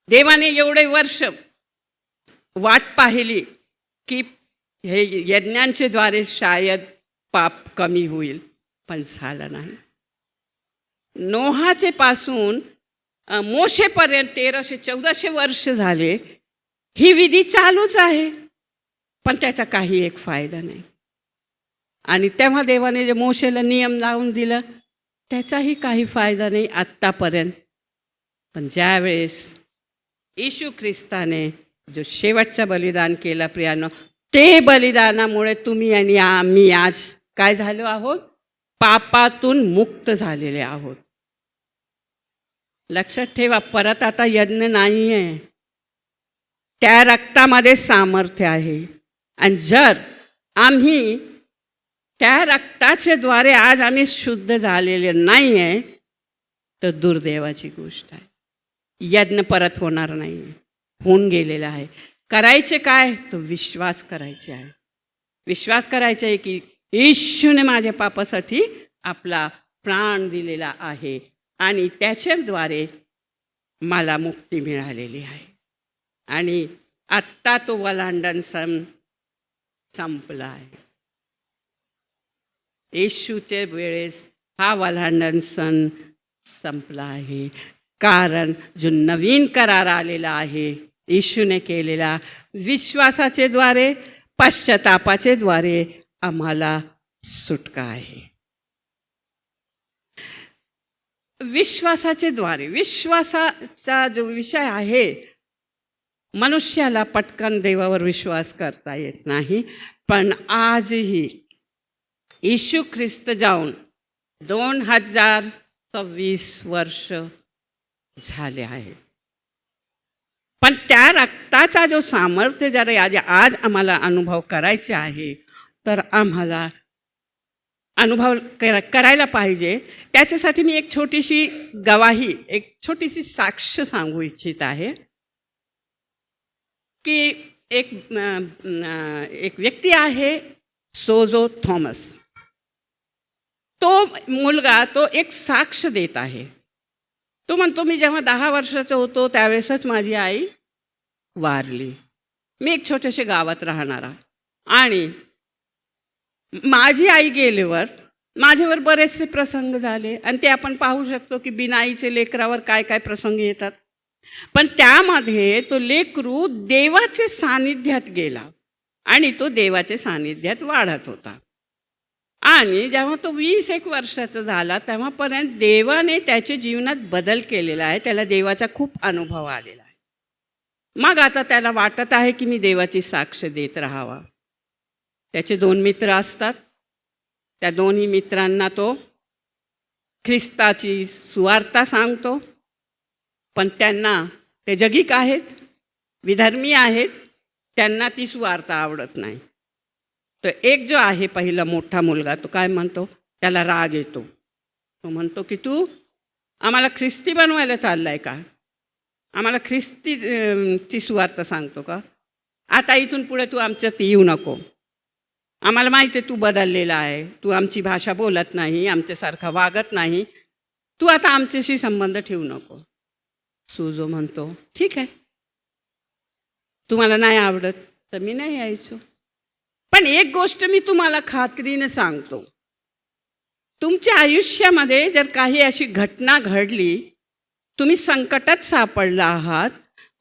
देवाने एवढे वर्ष वाट पाहिली की हे यज्ञांचे द्वारे शायद पाप कमी होईल, पण झालं नाही. नोहाचे पासून मोशेपर्यंत 1300-1400 वर्ष झाले ही विधी चालूच आहे, पण त्याचा काही एक फायदा नाही. आणि तेव्हा देवाने जे मोशेला नियम लावून दिलं त्याचाही काही फायदा नाही आत्तापर्यंत. पण ज्यावेळेस येशू ख्रिस्ताने जो शेवटचं बलिदान केलं प्रियानो, ते बलिदानामुळे तुम्ही आणि आम्ही आज काय झालो आहोत? पापातून मुक्त झालेले आहोत. लक्षात ठेवा, परत आता यज्ञ नाही आहे, त्या रक्तामध्ये सामर्थ्य आहे. आणि जर आम्ही त्या रक्ताच्या द्वारे आज आम्ही शुद्ध झालेले नाही आहे तर दुर्दैवाची गोष्ट आहे. यज्ञ परत होणार नाही, होऊन गेलेला आहे. करायचे काय? तो विश्वास करायचे आहे. विश्वास करायचा आहे की येशूने माझ्या पापासाठी आपला प्राण दिलेला आहे आणि त्याच्याद्वारे मला मुक्ती मिळालेली आहे. आणि आत्ता तो वलांडण संपला आहे. येशूच्या वेळेस हा वलांडण सण संपला आहे, कारण जो नवीन करार आलेला आहे येशूने केलेला, विश्वासाचे द्वारे, पश्चातापाचे द्वारे आम्हाला सुटका आहे. विश्वासाचे द्वारे, विश्वासाचा जो विषय आहे, मनुष्याला पटकन देवावर विश्वास करता येत नाही. पण आजही येशू ख्रिस्त जाऊन 2026 वर्ष झाले आहेत. पण त्या रक्ताचा जो सामर्थ्य जर आज आम्हाला अनुभव करायचा आहे तर आम्हाला अनुभव करायला पाहिजे. त्याच्यासाठी मी एक छोटीशी गवाही, एक छोटीशी साक्ष सांगू इच्छित आहे की एक व्यक्ती आहे सोजो थॉमस. तो मुलगा तो एक साक्ष देत आहे. तो म्हणतो, मी जेव्हा 10 वर्षाचा होतो त्यावेळेसच माझी आई वारली. मी एक छोट्याशा गावात राहणारा, आणि माझी आई गेल्यावर माझ्यावर बरेचसे प्रसंग झाले आणि ते आपण पाहू शकतो की बिना आईचे लेकरावर काय काय प्रसंग येतात. पण त्यामध्ये तो लेकरू देवाचे सानिध्यात गेला आणि तो देवाच्या सानिध्यात वाढत होता. आणि जेव्हा तो 21 वर्षाचा झाला तेव्हापर्यंत देवाने त्याच्या जीवनात बदल केलेला आहे. त्याला देवाचा खूप अनुभव आलेला आहे. मग आता त्याला वाटत आहे की मी देवाची साक्ष देत राहावा. त्याचे 2 मित्र असतात. त्या दोन्ही मित्रांना तो ख्रिस्ताची सुवार्ता सांगतो. पण त्यांना, ते जगिक आहेत, विधर्मी आहेत, त्यांना ती सुवार्ता आवडत नाही. तर एक जो आहे पहिला मोठा मुलगा, तो काय म्हणतो, त्याला राग येतो. तो म्हणतो की तू आम्हाला ख्रिस्ती बनवायला चाललाय का? आम्हाला ख्रिस्तीची सुवार्ता सांगतो का? आता इथून पुढे तू आमच्यात येऊ नको. आम्हाला माहिती आहे तू बदललेला आहे, तू आमची भाषा बोलत नाही, आमच्यासारखा वागत नाही, तू आता आमच्याशी संबंध ठेवू नको. सुजो म्हणतो ठीक आहे, तुम्हाला नाही आवडत तर मी नाही यायचो. पण एक गोष्ट मी तुम्हाला खात्रीने सांगतो, तुमच्या आयुष्यामध्ये जर काही अशी घटना घडली, तुम्ही संकटात सापडला आहात,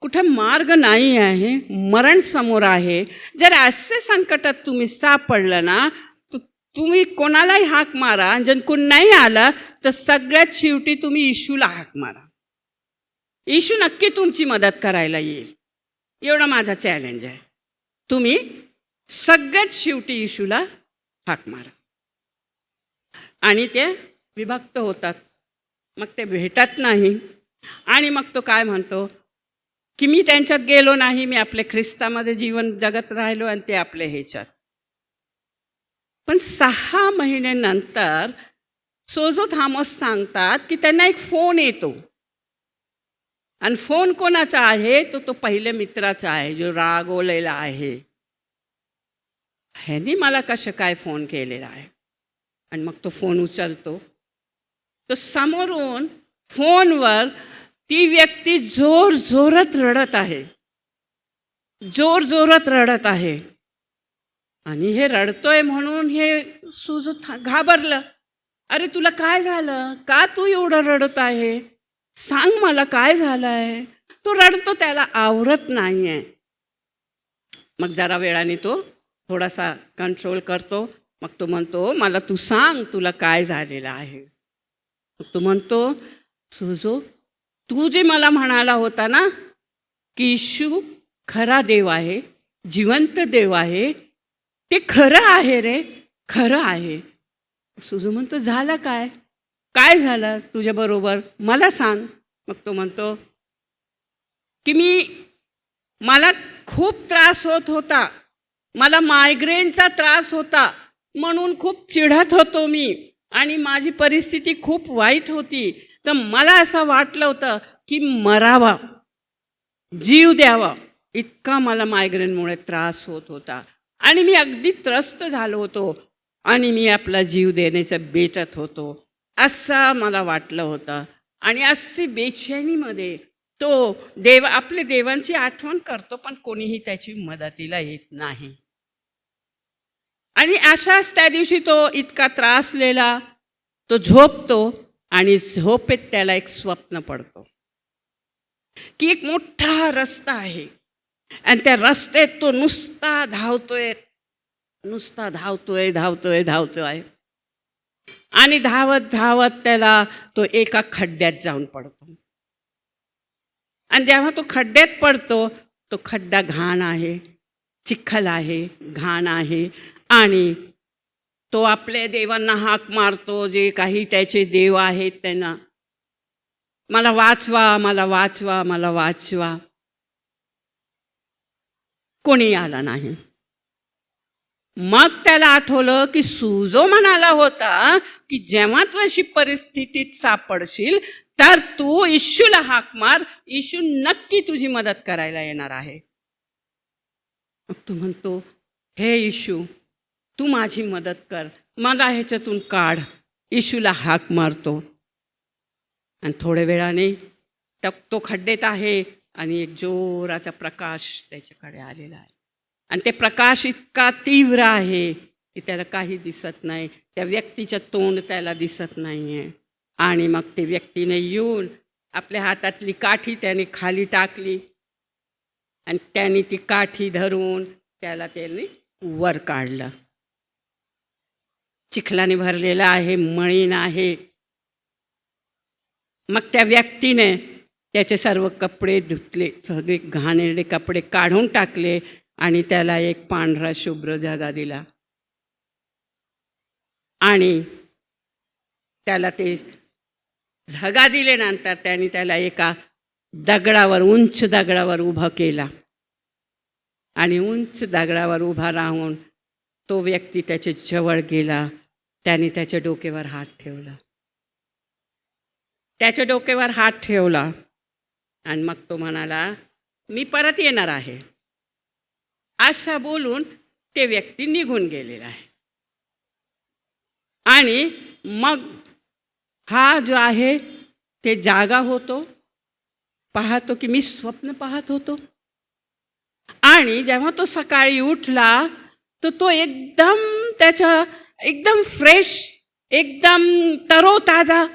कुठं मार्ग नाही आहे, मरण समोर आहे, जर असे संकटात तुम्ही सापडलं ना, तर तुम्ही कोणालाही हाक मारा. आणि जर कोण नाही आला तर सगळ्यात शेवटी तुम्ही येशूला हाक मारा. येशू नक्की तुमची मदत करायला येईल. एवढा माझा चॅलेंज आहे. तुम्ही सगळ्यात शेवटी येशूला हाक मारा. आणि ते विभक्त होतात, मग ते भेटत नाही. आणि मग तो काय म्हणतो की मी त्यांच्यात गेलो नाही, मी आपल्या ख्रिस्तामध्ये जीवन जगत राहिलो आणि ते आपल्या ह्याच्यात. पण 6 महिन्यानंतर सोजो थॉमस सांगतात की त्यांना एक फोन येतो. आणि फोन कोणाचा आहे? तो पहिल्या मित्राचा आहे, जो रागवलेला आहे. ह्यानी मला कसं काय फोन केलेला आहे? आणि मग तो फोन उचलतो तर समोरून फोनवर ती व्यक्ती जोरात रडत आहे, जोरात रडत आहे. आणि हे रडतोय म्हणून हे सुजो घाबरलं. अरे तुला काय झालं, का तू एवढं रडत आहे, सांग मला काय झालं आहे. तो रडतो, त्याला आवरत नाही आहे. मग जरा वेळाने तो थोडासा कंट्रोल करतो. मग तो म्हणतो, मला तू सांग तुला काय झालेलं आहे. मग तो म्हणतो, सुजो, तू जे मला म्हणाला होता ना की येशू खरा देव आहे, जिवंत देव आहे, ते खरं आहे रे, खरं आहे. सुजो म्हणतो, झालं काय, काय झालं तुझ्याबरोबर मला सांग. मग तो म्हणतो की मला खूप त्रास होत होता, मला मायग्रेनचा त्रास होता, म्हणून खूप चिडत होतो मी आणि माझी परिस्थिती खूप वाईट होती. तर मला असं वाटलं होतं की मरावा, जीव द्यावा, इतका मला मायग्रेनमुळे त्रास होत होता आणि मी अगदी त्रस्त झालो होतो आणि मी आपला जीव देण्याचं बेतत होतो, असं मला वाटलं होतं. आणि अशी बेचैनीमध्ये तो आपले देवांची आठवण करतो, पण कोणीही त्याची मदतीला येत नाही. आणि अशाच त्या दिवशी तो इतका त्रासलेला, तो झोपतो आणि झोपेत त्याला एक स्वप्न पडतो की एक मोठा रस्ता आहे आणि त्या रस्त्यात तो नुसता धावतोय आणि धावत त्याला तो एका खड्ड्यात जाऊन पडतो. आणि जेव्हा तो खड्ड्यात पडतो, तो खड्डा घाण आहे, चिखल आहे, घाण आहे. आणि तो आपल्या देवांना हाक मारतो, जे काही त्याचे देव आहेत त्यांना, मला वाचवा, मला वाचवा, मला वाचवा. कोणी आला नाही. मग त्याला आठवलं की सुजो म्हणाला होता की जेव्हा तू अशी परिस्थितीत सापडशील तर तू येशूला हाक मार, येशू नक्की तुझी मदत करायला येणार आहे. मग तू म्हणतो, हे येशू, तू माझी मदत कर, मला ह्याच्यातून काढ. येशूला हाक मारतो आणि थोड्या वेळाने तो खड्ड्यात आहे आणि एक जोराचा प्रकाश त्याच्याकडे आलेला आहे. आणि ते प्रकाश इतका तीव्र आहे की त्याला काही दिसत नाही, त्या व्यक्तीचं तोंड त्याला दिसत नाही आहे. आणि मग ते व्यक्तीने येऊन आपल्या हातातली काठी त्याने खाली टाकली आणि त्याने ती काठी धरून त्याने वर काढलं. चिखलाने भरलेला आहे, मळीण आहे. मग त्या व्यक्तीने त्याचे सर्व कपडे धुतले, सगळे घाणेरडे कपडे काढून टाकले आणि त्याला एक पांढरा शुभ्र झगा दिला. आणि त्याला ते झगा दिल्यानंतर त्याने त्याला एका दगडावर, उंच दगडावर उभं केला. आणि उंच दगडावर उभा राहून तो व्यक्ती त्याच्या जवळ गेला. त्याने त्याच्या डोक्यावर हात ठेवला, त्याच्या डोक्यावर हात ठेवला आणि मग तो म्हणाला, मी परत येणार आहे. अशा बोलून ते व्यक्ती निघून गेलेला आहे. आणि मग हा जो आहे ते जागा होतो, पाहतो की मी स्वप्न पाहत होतो. आणि जेव्हा तो सकाळी उठला तर तो एकदम फ्रेश, एकदम तरोताजा,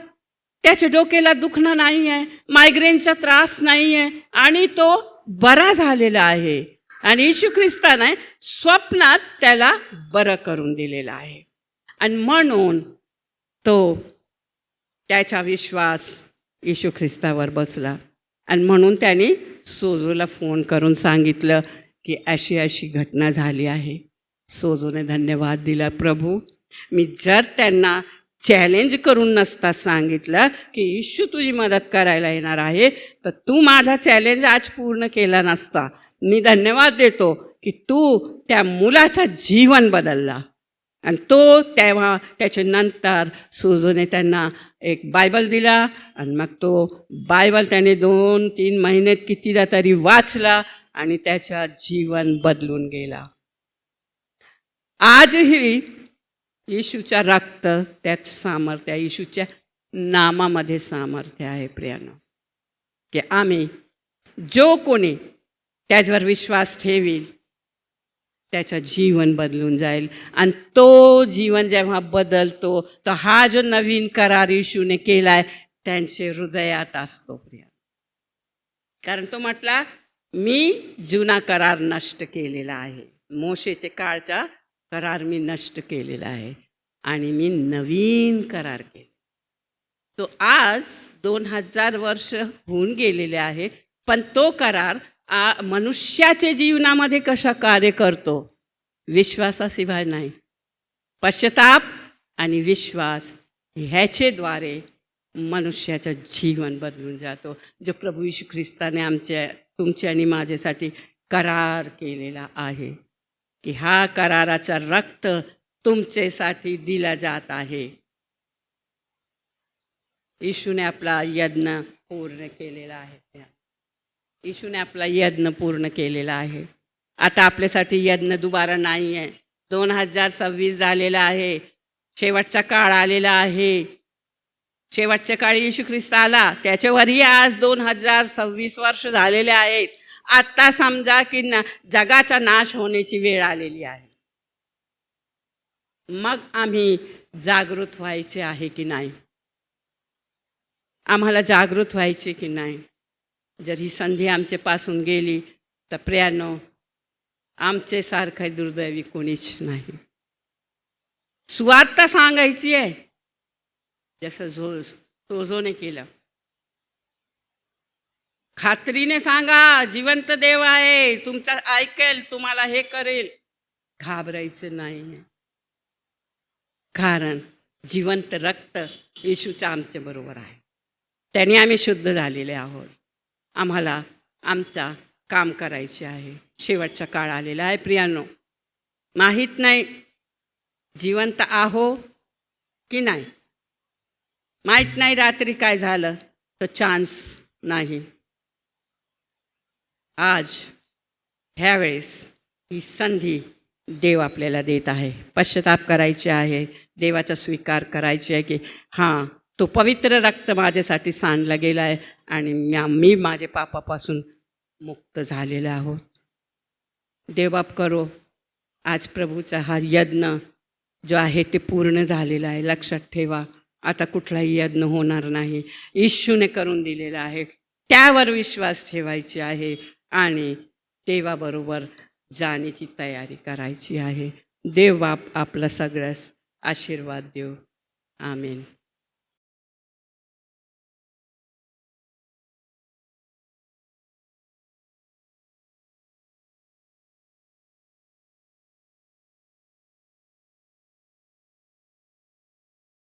त्याच्या डोक्याला दुखणं नाही आहे, मायग्रेनचा त्रास नाही आहे आणि तो बरा झालेला आहे. आणि येशू ख्रिस्ताने स्वप्नात त्याला बरं करून दिलेलं आहे. आणि म्हणून तो त्याचा विश्वास येशू ख्रिस्तावर बसला. आणि म्हणून त्याने सोजोला फोन करून सांगितलं की अशी अशी घटना झाली आहे. सोजोने धन्यवाद दिला, प्रभू, मी जर त्यांना चॅलेंज करून नसता सांगितलं की येशू तुझी मदत करायला येणार आहे, तर तू माझा चॅलेंज आज पूर्ण केला नसता. मी धन्यवाद देतो की तू त्या मुलाचं जीवन बदलला. आणि तो तेव्हा त्याच्यानंतर सोजोने त्यांना एक बायबल दिला आणि मग तो बायबल त्याने 2-3 महिन्यात कितीदा तरी वाचला आणि त्याचं जीवन बदलून गेला. आजही येशूच्या रक्त, त्यात सामर्थ्य, येशूच्या नामामध्ये सामर्थ्य आहे प्रियानो, की आम्ही जो कोणी त्याच्यावर विश्वास ठेवील त्याचं जीवन बदलून जाईल. आणि तो जीवन जेव्हा बदलतो तर हा जो नवीन करार येशूने केला आहे त्यांचे हृदयात असतो प्रिया. कारण तो म्हटला मी जुना करार नष्ट केलेला आहे, मोशेचे काळचा करार मी नष्ट केलेला आहे आणि मी नवीन करार केला. तो आज 2000 वर्ष होऊन गेलेले आहे, पण तो करार मनुष्याच्या जीवनामध्ये कशा कार्य करतो? विश्वासाशिवाय नाही. पश्चाताप आणि विश्वास ह्याचेद्वारे मनुष्याचं जीवन बदलून जातो, जो प्रभू येशू ख्रिस्ताने तुमच्या आणि माझ्यासाठी करार केलेला आहे, की हा कराराचा रक्त तुमच्यासाठी दिला जात आहे. येशूने आपला यज्ञ पूर्ण केलेला आहे. येशूने आपला यज्ञ पूर्ण केलेला आहे. आता आपल्यासाठी यज्ञ दुबारा नाही आहे. 2026 झालेला आहे. शेवटचा काळ आलेला आहे. शेवटच्या काळी येशू ख्रिस्त आला, त्याच्यावरही आज 2026 वर्ष झालेले आहेत. आता समजा की जगाचा नाश होण्याची वेळ आलेली आहे. मग आम्ही जागृत व्हायचे आहे की नाही? आम्हाला जागृत व्हायचे की नाही? जर ही संधी आमच्यापासून गेली तर प्रियानो, आमच्यासारखं दुर्दैवी कोणीच नाही. सुवार्ता सांगायची आहे जसं जोजोने केलं. खात्रीने सांगा, जिवंत देव आहे, तुमचा ऐकेल, तुम्हाला हे करेल. घाबरायचं नाही, कारण जिवंत रक्त येशूच्या आमच्या बरोबर आहे. त्याने आम्ही शुद्ध झालेले आहोत. आम्हाला आमचा काम करायचे आहे. शेवटचा काळ आलेला आहे प्रियानो. माहीत नाही जिवंत आहो की नाही, माहीत नाही रात्री काय झालं तर चान्स नाही. आज ह्यावेळेस ही संधी देव आपल्याला देत आहे. पश्चाताप करायचे आहे, देवाचा स्वीकार करायचे आहे की हां, तो पवित्र रक्त माझ्यासाठी सांडला गेला आहे आणि मी माझ्या पापापासून मुक्त झालेला आहोत. देवबाप करो, आज प्रभूचा हा यज्ञ जो आहे ते पूर्ण झालेला आहे. लक्षात ठेवा, आता कुठलाही यज्ञ होणार नाही. येशूने करून दिलेला आहे, त्यावर विश्वास ठेवायची आहे आणि देवाबरोबर जाण्याची तयारी करायची आहे. देवबाप आपला सगळ्यास आशीर्वाद देव. आमेन.